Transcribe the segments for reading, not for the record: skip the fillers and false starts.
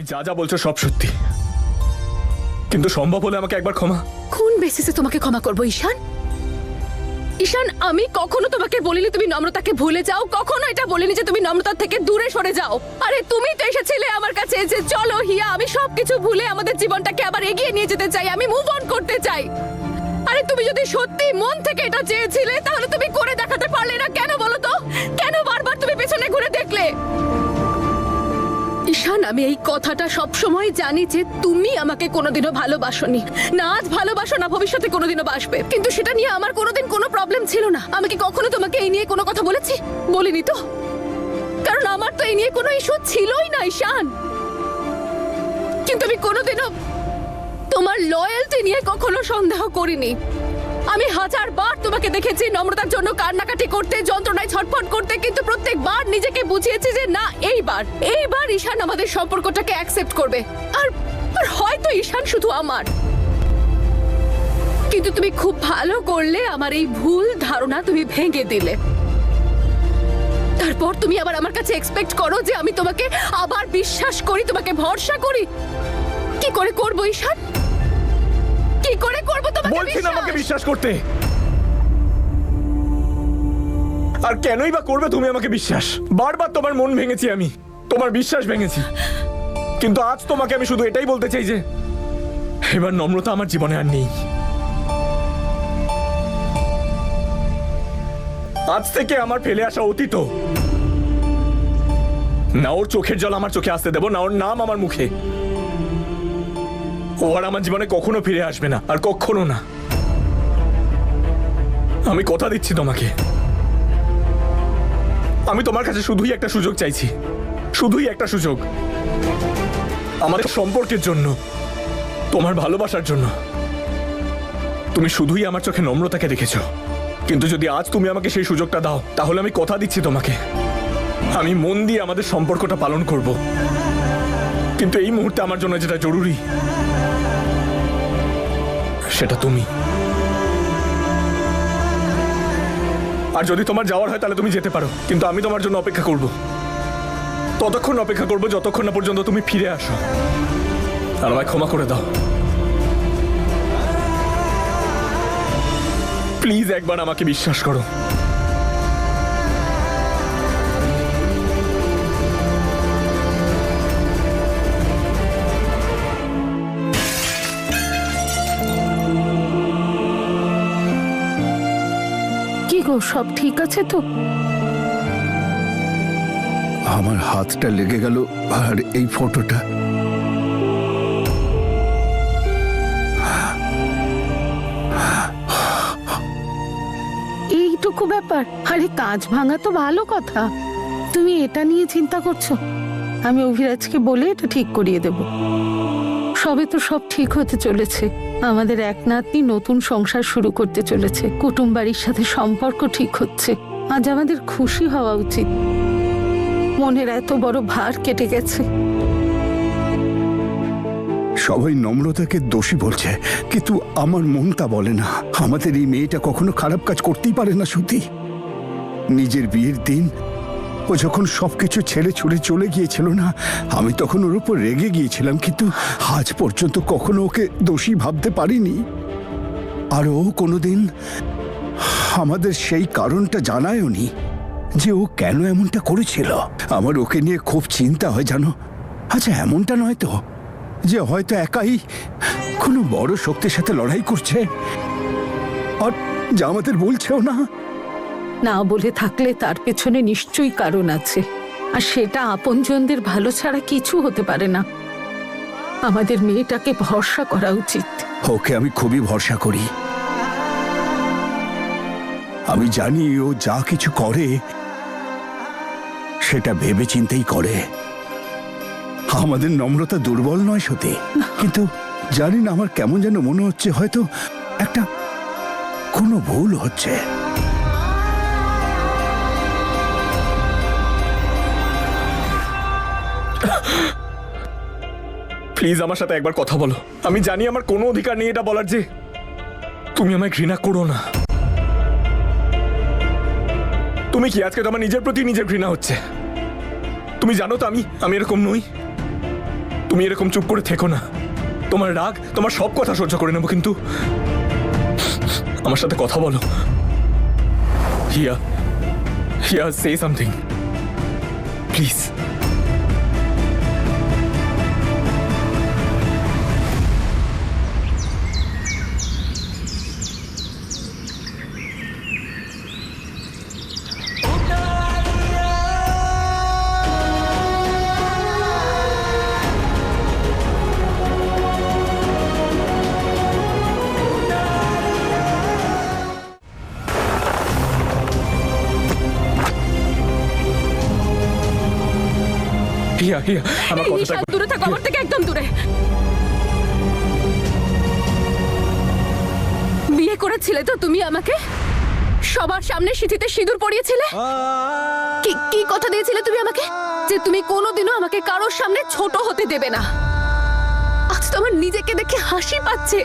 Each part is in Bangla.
যা যা বলছো সব সত্যি, কিন্তু সম্ভব হলে আমাকে একবার ক্ষমা। কোন বেসিসে তোমাকে ক্ষমা করবো ঈশান? ঈশান, আমি কখনো তোমাকে বলিনি তুমি নম্রতাকে ভুলে যাও, কখনো এটা বলিনি যে তুমি নম্রতার থেকে দূরে সরে যাও। আরে তুমি তো এসেছিলে আমার কাছে যে চলো হিয়া, আমি সবকিছু ভুলে আমাদের জীবনটাকে আবার এগিয়ে নিয়ে যেতে চাই, আমি মুভ অন করতে চাই। আরে তুমি যদি সত্যি মন থেকে এটা চেয়েছিলে তাহলে তুমি করে দেখাতে পারলে না কেন বলো তো? কেন বারবার তুমি পেছনে ঘুরে দেখলে? ঈশান, আমি এই কথাটা সব সময় জানি যে তুমি আমাকে কোনোদিনও ভালোবাসোনি, না আজ ভালোবাসো না ভবিষ্যতে কোনোদিনও বাসবে, কিন্তু সেটা নিয়ে আমার কোনোদিন কোনো প্রবলেম ছিল না। আমি কি কখনো তোমাকে এই নিয়ে কোনো কথা বলেছি? বলিনি তো, কারণ আমার তো এই নিয়ে কোনো ইস্যু ছিলই না ঈশান। কিন্তু আমি কোনোদিনও তোমার লয়্যালটি নিয়ে কখনো সন্দেহ করিনি। আমি 1000 বার তোমাকে দেখেছি নম্রতার জন্য কান্নাকাটি করতে, যন্ত্রণায় ছটফট করতে, কিন্তু প্রত্যেকবার নিজেকে বুঝিয়েছি যে না, এইবার ঈশান আমাদের সম্পর্কটাকে অ্যাকসেপ্ট করবে। আর হয়তো ঈশান শুধু আমার, কিন্তু তুমি খুব ভালো করলে আমার এই ভুল ধারণা তুমি ভেঙে দিলে। তারপর তুমি আবার আমার কাছে এক্সপেক্ট করো যে আমি তোমাকে আবার বিশ্বাস করি, তোমাকে ভরসা করি। কি করে করবো ঈশান? কি করে করব তোমাকে? বলছি না আমাকে বিশ্বাস করতে। আর কেনই বা করবে তুমি আমাকে বিশ্বাস? বারবার তোমার মন ভেঙেছি আমি, তোমার বিশ্বাস ভেঙেছি, কিন্তু আজ তোমাকে আমি শুধু এটাই বলতে চাই যে এবার নম্রতা আমার জীবনে আর নেই। আজ থেকে আমার ফেলে আসা অতীত। না ওর চোখের জল আমার চোখে আসতে দেবো, না ওর নাম আমার মুখে। ও আর আমার জীবনে কখনো ফিরে আসবে না, আর কখনো না। আমি কথা দিচ্ছি তোমাকে, আমি তোমার কাছে শুধুই একটা সুযোগ চাইছি, শুধুই একটা সুযোগ। আমাদের সম্পর্কের জন্য, তোমার ভালোবাসার জন্য। তুমি শুধুই আমার চোখে নম্রতাকে দেখেছো, কিন্তু যদি আজ তুমি আমাকে সেই সুযোগটা দাও তাহলে আমি কথা দিচ্ছি তোমাকে, আমি মন দিয়ে আমাদের সম্পর্কটা পালন করব। কিন্তু এই মুহূর্তে আমার জন্য যেটা জরুরি সেটা তুমি। আর যদি তোমার যাওয়ার হয় তাহলে তুমি যেতে পারো, কিন্তু আমি তোমার জন্য অপেক্ষা করব। ততক্ষণ অপেক্ষা করব যতক্ষণ না পর্যন্ত তুমি ফিরে আসো। আর আমায় ক্ষমা করে দাও প্লিজ, একবার আমাকে বিশ্বাস করো। সব ঠিক আছে তো? আমার হাতটা লেগে গেল, আর এই ফটোটা। এইটুকু ব্যাপার? আরে কাজ ভাঙা তো ভালো কথা, তুমি এটা নিয়ে চিন্তা করছো? আমি অভিরাজকে বলে এটা ঠিক করিয়ে দেব। সবে তো সব ঠিক হতে চলেছে, আমাদের এক নাতনি নতুন সংসার শুরু করতে চলেছে, কুটুম বাড়ির সাথে সম্পর্ক ঠিক হচ্ছে। আজ আমাদের খুশি হওয়া উচিত, মনের এত বড় ভার কেটে গেছে। সবাই নম্রতাকে দোষী বলছে, কিন্তু আমার মন তা বলে না। আমাদের এই মেয়েটা কখনো খারাপ কাজ করতেই পারে না শ্রুতি। নিজের বিয়ের দিন ও যখন সবকিছু ছেড়ে ছুড়ে চলে গিয়েছিল না, আমি তখন ওর উপর রেগে গিয়েছিলাম, কিন্তু আজ পর্যন্ত কখনো ওকে দোষী ভাবতে পারিনি। আর ও কোনোদিন আমাদের সেই কারণটা জানায়ওনি যে ও কেন এমনটা করেছিল। আমার ওকে নিয়ে খুব চিন্তা হয় জানো। আচ্ছা, এমনটা নয় তো যে হয়তো একাই কোনো বড় শক্তির সাথে লড়াই করছে, আর যা আমাদের বলছেও না? না বলে থাকলে তার পেছনে নিশ্চয়ই কারণ আছে, আর সেটা আপনজনদের ভালো ছাড়া কিছু হতে পারে না। আমাদের মেয়েটাকে ভরসা করা উচিত। ওকে আমি খুবই ভরসা করি। আমি জানি ও যা কিছু করে সেটা ভেবে চিন্তেই করে। আমাদের নম্রতা দুর্বল নয় সত্যি, কিন্তু জানি না, আমার কেমন যেন মনে হচ্ছে হয়তো একটা কোনো ভুল হচ্ছে। প্লিজ আমার সাথে একবার কথা বলো। আমি জানি আমার কোনো অধিকার নেই এটা বলার যে তুমি আমায় ঘৃণা করো না। তুমি কি আজকে তোমার নিজের প্রতি নিজের ঘৃণা হচ্ছে? তুমি জানো তো আমি এরকম নই। তুমি এরকম চুপ করে থেকো না। তোমার রাগ, তোমার সব কথা সহ্য করে নেবো, কিন্তু আমার সাথে কথা বলো। হিয়া, হিয়া, সে সামথিং প্লিজ। হিয়া, হিয়া, আমার এই কথাটা ঈশান, একবার- দূরে থাকো আমার থেকে, একদম দূরে। বিয়ে করেছিলে তো তুমি আমাকে? সবার সামনে সিঁথিতে সিঁদুর পরিয়েছিলে? কি কি কথা দিয়েছিলে তুমি আমাকে? যে তুমি কোনোদিনও আমাকে কারোর সামনে ছোট হতে দেবে না। আজ তো আমার নিজেকে দেখে হাসি পাচ্ছে।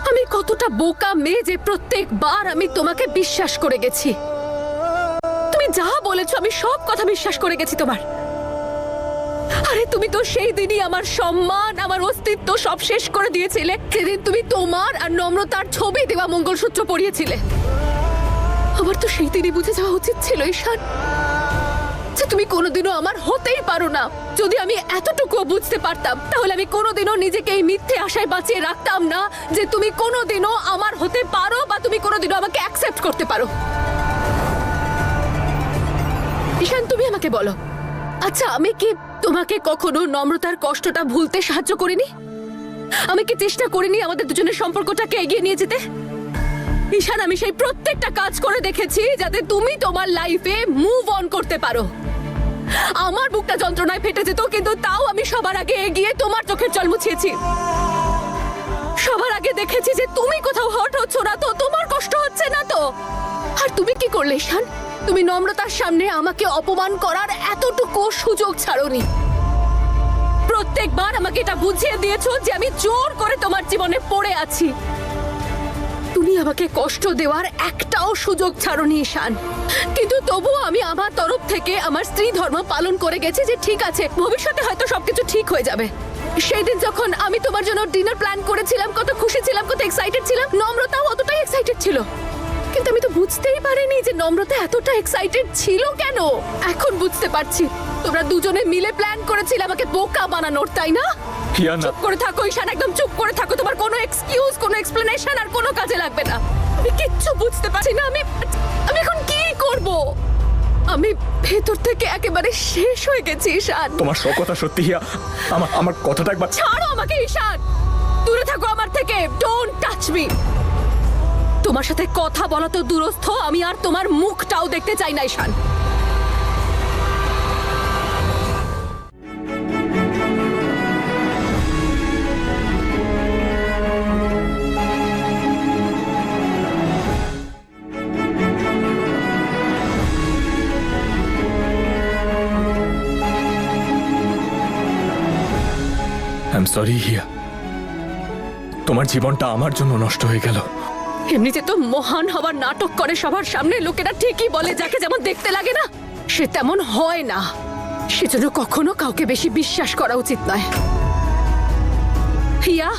আমি কতটা বোকা মেয়ে যে প্রত্যেকবার আমি তোমাকে বিশ্বাস করে গেছি। তুমি যা বলেছো আমি সব কথা বিশ্বাস করে গেছি তোমার। আরে তুমি তো সেই দিনই আমার সম্মান, আমার অস্তিত্ব সব শেষ করে দিয়েছিলে, সেদিন তুমি তোমার আর নম্রতার ছবি দেওয়া মঙ্গলসূত্র পরিয়েছিলে। আমার তো সেই দিনই বুঝে যাওয়া উচিত ছিল ঈশান, যে তুমি কোনোদিনও আমার হতেই পারো না। যদি আমি এতটুকুও বুঝতে পারতাম, তাহলে আমি কোনোদিনও নিজেকে এই মিথ্যে আশায় বাঁচিয়ে রাখতাম না যে তুমি কোনোদিনও আমার হতে পারো বা তুমি কোনোদিনও আমাকে অ্যাকসেপ্ট করতে পারো। ঈশান, তুমি আমাকে বলো, আচ্ছা আমি কি তোমাকে কখনো নম্রতার কষ্টটা ভুলতে সাহায্য করিনি? আমি কি চেষ্টা করিনি আমাদের দুজনের সম্পর্কটাকে এগিয়ে নিয়ে যেতে? ঈশান, আমি সেই প্রত্যেকটা কাজ করে দেখেছি যাতে তুমি তোমার লাইফে মুভ অন করতে পারো। আমার বুকটা যন্ত্রণায় ফেটে যেত, কিন্তু তাও আমি সবার আগে এগিয়ে তোমার চোখের জল মুছিয়েছি। সবার আগে দেখেছি যে তুমি কোথাও হট হচ্ছ না তো, তোমার কষ্ট হচ্ছে না তো। আর তুমি কি করলে ঈশান? তুমি নম্রতার সামনে আমাকে অপমান করার এতটুকু সুযোগ ছাড়োনি। প্রত্যেকবার আমাকে এটা বুঝিয়ে দিয়েছো যে আমি জোর করে তোমার জীবনে পড়ে আছি। তুমি আমাকে কষ্ট দেওয়ার একটাও সুযোগ ছাড়োনি ঈশান। কিন্তু তবুও আমি আমার তরফ থেকে আমার স্ত্রী ধর্ম পালন করে গেছি যে ঠিক আছে, ভবিষ্যতে হয়তো সবকিছু ঠিক হয়ে যাবে। সেই দিন যখন আমি তোমার জন্য ডিনার প্ল্যান করেছিলাম, কত খুশি ছিলাম, কত এক্সাইটেড ছিলাম, নম্রতাও অতটাই এক্সাইটেড ছিল। কিন্তু আমি তো বুঝতেই পারিনি যে নম্রতা এতটা এক্সাইটেড ছিল কেন। এখন বুঝতে পারছি, তোমরা দুজনে মিলে প্ল্যান করেছিলে আমাকে বোকা বানানোর, তাই না? হিয়া, না, চুপ করে থাকো ঈশান, একদম চুপ করে থাকো। তোমার কোনো এক্সকিউজ, কোনো এক্সপ্লেনেশন আর কোনো কাজে লাগবে না। আমি কিচ্ছু বুঝতে পারছি না। আমি এখন কি করব? আমি ভেতর থেকে একেবারে শেষ হয়ে গেছি ঈশান। তোমার সব কথা সত্যি হিয়া। আমার কথাটা একবার ছাড়ো আমাকে ঈশান, দূরে থাকো আমার থেকে। Don't touch me. তোমার সাথে কথা বলা তো দূরস্থ, আমি আর তোমার মুখটাও দেখতে চাই না ঈশান। আই এম সরি হিয়া, তোমার জীবনটা আমার জন্য নষ্ট হয়ে গেল। এমনিতে তো মহান হবার নাটক করে সবার সামনে, লোকেরা ঠিকই বলে যাকে যেমন দেখতে লাগে না সে তেমন হয় না। সেজন্য কখনো কাউকে বেশি বিশ্বাস করা উচিত নয়। হিয়া,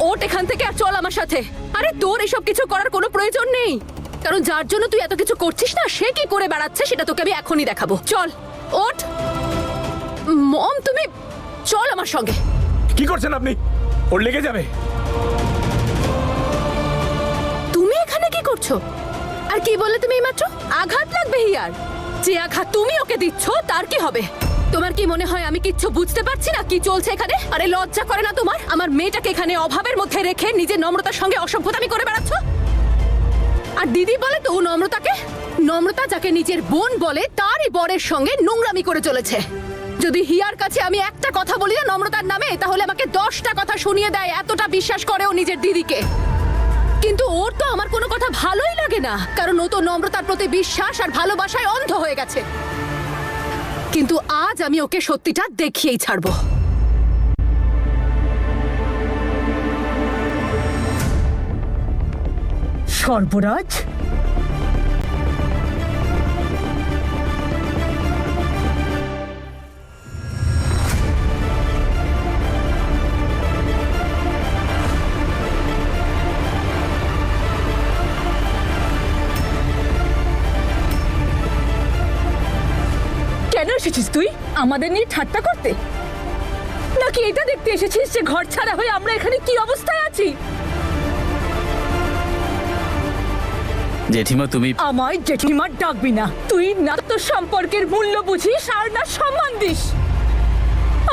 ওঠ এখান থেকে আর চল আমার সাথে। আরে তোর এসব কিছু করার কোনো প্রয়োজন নেই, কারণ যার জন্য তুই এত কিছু করছিস না সে কি করে বেড়াচ্ছে সেটা তোকে আমি এখনই দেখাবো। চল ওঠ। মম, তুমি চল আমার সঙ্গে। কি করছেন আপনি? ওর লেগে যাবে। তুমি এখানে কি করছো? আর কি বললে তুমি এইমাত্র? আঘাত লাগবে হিয়ার। যে আঘাত তুমি ওকে দিচ্ছ তার কি হবে? তোমার কি মনে হয় আমি কিচ্ছু বুঝতে পারছি না কি চলছে এখানে? আরে লজ্জা করে না তোমার? আমার মেয়েটাকে এখানে অভাবের মধ্যে রেখে নিজের নম্রতার সঙ্গে অসভ্যতামি করে বেড়াচ্ছ। আর দিদি বলে তো নম্রতাকে, নম্রতা যাকে নিজের বোন বলে তারই বরের সঙ্গে নোংরামি করে চলেছে। যদি হিয়ার কাছে আমি একটা কথা বলি না নম্রতার নামে, তাহলে আমাকে 10টা কথা শুনিয়ে দেয়। এতটা বিশ্বাস করে ও নিজের দিদিকে। কিন্তু ওর তো আমার কোনো কথা ভালোই লাগে না, কারণ ও তো নম্রতার প্রতি বিশ্বাস আর ভালোবাসায় অন্ধ হয়ে গেছে। কিন্তু আজ আমি ওকে সত্যিটা দেখিয়েই ছাড়বো। সর্বরাজ, এসেছিস তুই আমাদের নিয়ে ঠাট্টা করতে, নাকি এটা দেখতে এসেছিস যে ঘর ছাড়া হয়ে আমরা এখানে কি অবস্থায় আছি? জেঠিমা তুমি আমায় জেঠিমার ডাকবি না। তুই না তো সম্পর্কের মূল্য বুঝিস আর না সম্মান দিস।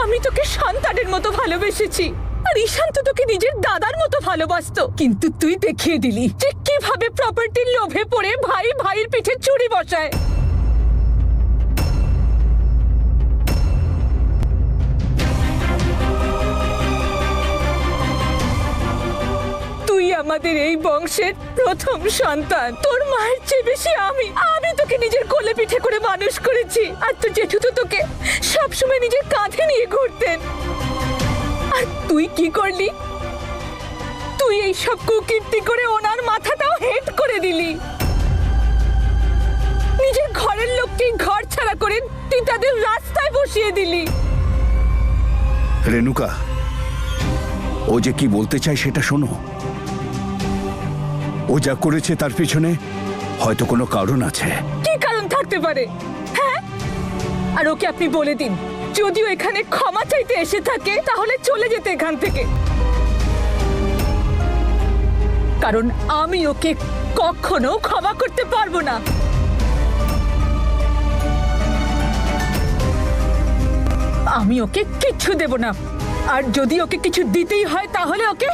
আমি তোকে সন্তানের মতো ভালোবেসেছি, আর ঈশান তো তোকে নিজের দাদার মতো ভালোবাসতো, কিন্তু তুই দেখিয়ে দিলি যে কিভাবে প্রপার্টির লোভে পড়ে ভাই ভাইয়ের পিঠে চুরি বসায়। তুই আমাদের এই বংশের প্রথম সন্তান, তোর মায়ের চেয়ে বেশি আমি তোকে নিজের কোলে পিঠে করে মানুষ করেছি, আর তোর জেঠু তো তোকে সবসময় নিজের কাঁধে নিয়ে ঘুরতেন। আর তুই কি করলি? তুই এই সব কুকীর্তি করে ওনার মাথাটাও হেট করে দিলি। নিজের ঘরের লোককে ঘর ছাড়া করে তুই তাদের রাস্তায় বসিয়ে দিলি। রেণুকা, ও যে কি বলতে চায় সেটা শোনো। ও যা করেছে তার পিছনে হয়তো কোনো কারণ আছে। কি কারণ থাকতে পারে? হ্যাঁ, আর ওকে আপনি বলে দিন, যদিও এখানে ক্ষমা চাইতে এসে থাকে তাহলে চলে যেতে এখান থেকে, কারণ আমি ওকে কখনো ক্ষমা করতে পারবো না। আমি ওকে কিচ্ছু দেব না, আর যদি ওকে কিছু দিতেই হয় তাহলে ওকে